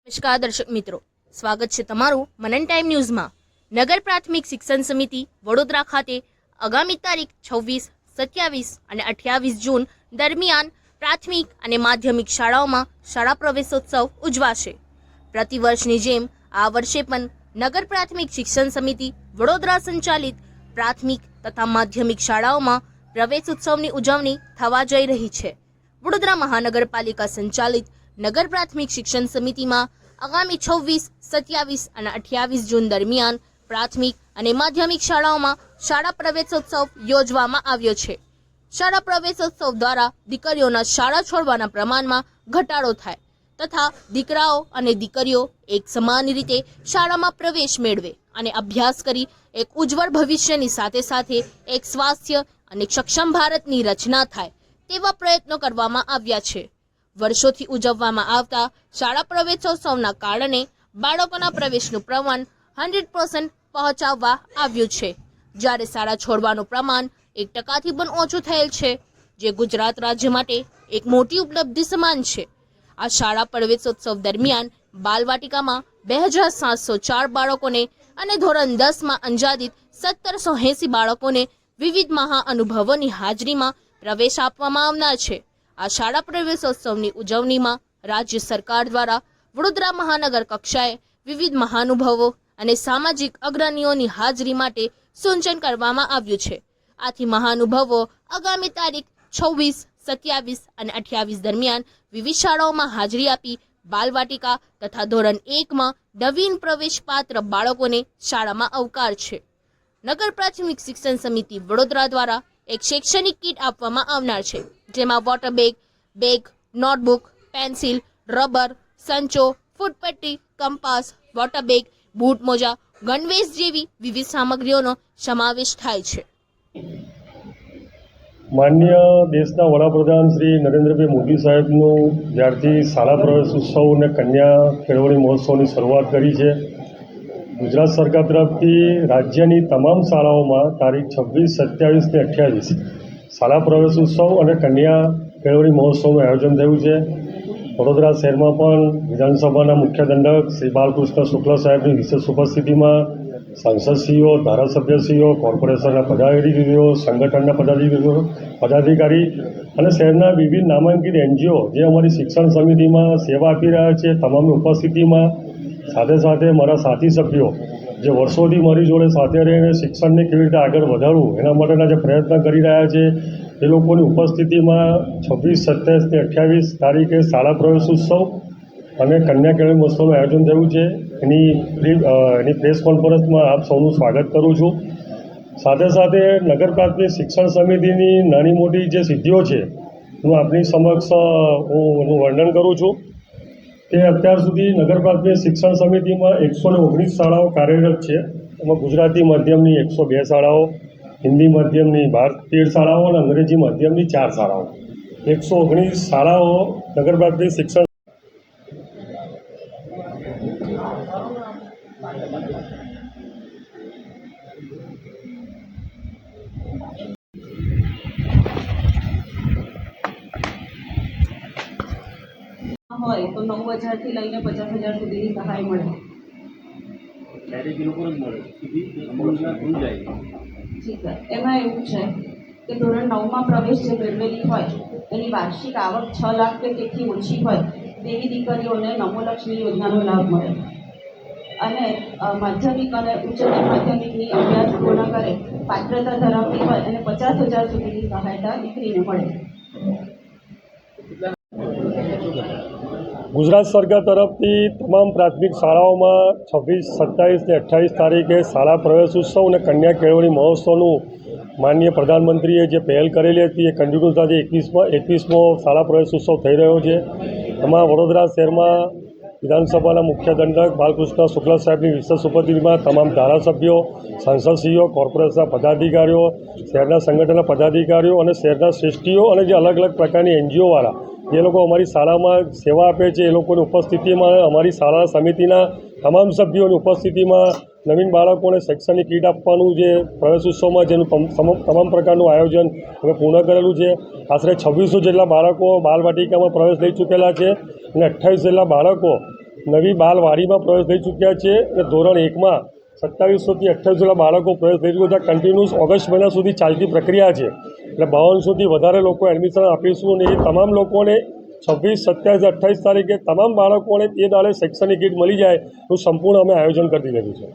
નમસ્કાર દર્શક મિત્રો, સ્વાગત છે તમારું મનન ટાઈમ ન્યૂઝમાં। નગર પ્રાથમિક શિક્ષણ સમિતિ વડોદરા ખાતે આગામી તારીખ 26, 27 અને 28 જૂન દરમિયાન પ્રાથમિક અને માધ્યમિક શાળાઓમાં શાળા પ્રવેશોત્સવ ઉજવાશે। પ્રતિવર્ષની જેમ આ વર્ષે પણ નગર પ્રાથમિક શિક્ષણ સમિતિ વડોદરા સંચાલિત પ્રાથમિક તથા માધ્યમિક શાળાઓમાં પ્રવેશોત્સવની ઉજવણી થવા જઈ રહી છે। વડોદરા મહાનગરપાલિકા સંચાલિત નગર પ્રાથમિક શિક્ષણ સમિતિમાં આગામી 26, 27 અને 28 જૂન દરમિયાન પ્રાથમિક અને માધ્યમિક શાળાઓમાં શાળા પ્રવેશોત્સવ યોજવામાં આવ્યો છે। શાળા પ્રવેશોત્સવ દ્વારા દીકરીઓના શાળા છોડવાના પ્રમાણમાં ઘટાડો થાય તથા દીકરાઓ અને દીકરીઓ એક સમાન રીતે શાળામાં પ્રવેશ મેળવે અને અભ્યાસ કરી એક ઉજ્જવળ ભવિષ્યની સાથે સાથે એક સ્વાસ્થ્ય અને સક્ષમ ભારતની રચના થાય તેવા પ્રયત્નો કરવામાં આવ્યા છે। વર્ષોથી ઉજવવામાં આવતા શાળા પ્રવેશોત્સવના કારણે બાળકોના પ્રવેશનું પ્રમાણ 100% પહોંચાડવા આવ્યું છે, જ્યારે શાળા છોડવાનું પ્રમાણ 1%થી પણ ઓછું થયેલ છે, જે ગુજરાત રાજ્ય માટે એક મોટી ઉપલબ્ધિ સમાન છે। આ શાળા પ્રવેશોત્સવ દરમિયાન બાલવાટિકામાં 2704 બાળકોને અને ધોરણ 10માં અંજાદિત 1780 બાળકોને વિવિધ મહાઅનુભવોની હાજરીમાં પ્રવેશ આપવામાં આવનાર છે। આ શાળા પ્રવેશોત્સવની ઉજવણીમાં રાજ્ય સરકાર દ્વારા વડોદરા મહાનગર કક્ષાએ વિવિધ મહાનુભાવો અને સામાજિક અગ્રણીઓની હાજરી માટે સૂચન કરવામાં આવ્યું છે। આથી મહાનુભાવો આગામી તારીખ 26, 27 અને 28 દરમિયાન વિવિધ શાળાઓમાં હાજરી આપી બાલવાટિકા તથા ધોરણ 1માં નવીન પ્રવેશપાત્ર બાળકોને શાળામાં આવકારશે। નગર પ્રાથમિક શિક્ષણ સમિતિ વડોદરા દ્વારા એક શૈક્ષણિક કીટ આપવામાં આવનાર છે, જેમાં water bag, notebook, pencil, rubber, સંચો, ફૂટપટ્ટી, કંપાસ, વોટર બેગ, બૂટ મોજા, ગણવેશ જેવી વિવિધ સામગ્રીઓનો સમાવેશ થાય છે। માન્ય દેશના વડાપ્રધાન શ્રી નરેન્દ્રભાઈ મોદી સાહેબનું જ્યારથી શાળા પ્રવેશ ઉત્સવ અને કન્યા કેળવણી મહોત્સવની શરૂઆત કરી છે, ગુજરાત સરકાર તરફથી રાજ્યની તમામ શાળાઓમાં તારીખ 26, 27 ને 28 શાળા પ્રવેશ ઉત્સવ અને કન્યા કેળવણી મહોત્સવનું આયોજન થયું છે। વડોદરા શહેરમાં પણ વિધાનસભાના મુખ્ય દંડક શ્રી બાલકૃષ્ણ શુક્લ સાહેબની વિશેષ ઉપસ્થિતિમાં સાંસદશ્રીઓ, ધારાસભ્યશ્રીઓ, કોર્પોરેશનના પદાધિકારીઓ, સંગઠનના પદાધિકારી અને શહેરના વિવિધ નામાંકિત NGO જે અમારી શિક્ષણ સમિતિમાં સેવા આપી રહ્યા છે તમામની ઉપસ્થિતિમાં, સાથે સાથે મારા સાથી સભ્યો જે વર્ષોથી મારી જોડે સાથે રહીને શિક્ષણને કેવી રીતે આગળ વધારવું એના માટેના જે પ્રયત્ન કરી રહ્યા છે એ લોકોની ઉપસ્થિતિમાં 26, 27 ને 28 તારીખે શાળા પ્રવેશ ઉત્સવ અને કન્યા કેળવણી મહોત્સવનું આયોજન થયું છે। એની પ્રેસ કોન્ફરન્સમાં આપ સૌનું સ્વાગત કરું છું। સાથે સાથે નગર પ્રાથમિક શિક્ષણ સમિતિની નાની મોટી જે સિદ્ધિઓ છે હું આપની સમક્ષ એનું વર્ણન કરું છું કે અત્યાર સુધી નગર પ્રાથમિક શિક્ષણ સમિતિમાં 119 શાળાઓ કાર્યરત છે। એમાં ગુજરાતી માધ્યમની 102 શાળાઓ, હિન્દી માધ્યમની 13 શાળાઓ અને અંગ્રેજી માધ્યમની 4 શાળાઓ, 119 શાળાઓ નગર પ્રાથમિક શિક્ષણ હોય તો 9,000 થી લઈને 50,000 સુધીની સહાય મળે। ઠીક છે, એમાં એવું છે કે ધોરણ 9માં પ્રવેશ જે મેળવેલી હોય એની વાર્ષિક આવક 6 લાખ કે તેથી ઓછી હોય તેવી દીકરીઓને નમોલક્ષ્મી યોજનાનો લાભ મળે અને માધ્યમિક અને ઉચ્ચતર માધ્યમિકની અભ્યાસ પૂર્ણ કરે પાત્રતા ધરાવતી હોય અને 50,000 સુધીની સહાયતા દીકરીને મળે। ગુજરાત સરકાર તરફથી તમામ પ્રાથમિક શાળાઓમાં 26, 27 ને 28 તારીખે શાળા પ્રવેશ ઉત્સવ અને કન્યા કેળવણી મહોત્સવનું માનનીય પ્રધાનમંત્રીએ જે પહેલ કરેલી હતી એ કન્ટિન્યુઅસથી 21મો શાળા પ્રવેશ ઉત્સવ થઈ રહ્યો છે। એમાં વડોદરા શહેરમાં વિધાનસભાના મુખ્ય દંડક બાલકૃષ્ણ શુક્લ સાહેબની વિશેષ ઉપસ્થિતિમાં તમામ ધારાસભ્યો, સાંસદશ્રીઓ, કોર્પોરેશનના પદાધિકારીઓ, શહેરના સંગઠનના પદાધિકારીઓ અને શહેરના શ્રેષ્ઠીઓ અને જે અલગ અલગ પ્રકારની NGOવાળા જે લોકો અમારી શાળામાં સેવા આપે છે એ લોકોની ઉપસ્થિતિમાં અમારી શાળા સમિતિના તમામ સભ્યોની ઉપસ્થિતિમાં નવીન બાળકોને શૈક્ષણિક કીટ આપવાનું જે પ્રવેશ ઉત્સવમાં જેનું તમામ પ્રકારનું આયોજન અમે પૂર્ણ કરેલું છે। આશરે 2600 જેટલા બાળકો બાલવાટિકામાં પ્રવેશ લઈ ચૂકેલા છે અને 28 જેટલા બાળકો નવી બાલવાડીમાં પ્રવેશ થઈ ચૂક્યા છે અને ધોરણ 1માં 2700થી 2800 જેટલા બાળકો પ્રવેશ થઈ ચૂક્યા છે. કન્ટિન્યુઅસ ઓગસ્ટ મહિના સુધી ચાલતી પ્રક્રિયા છે એટલે 5200થી વધારે લોકો એડમિશન આપીશું અને એ તમામ લોકોને 26, 27, 28 તારીખે તમામ બાળકોને તે દાડે શૈક્ષણિક કીટ મળી જાય એવું સંપૂર્ણ અમે આયોજન કરી દીધું છે.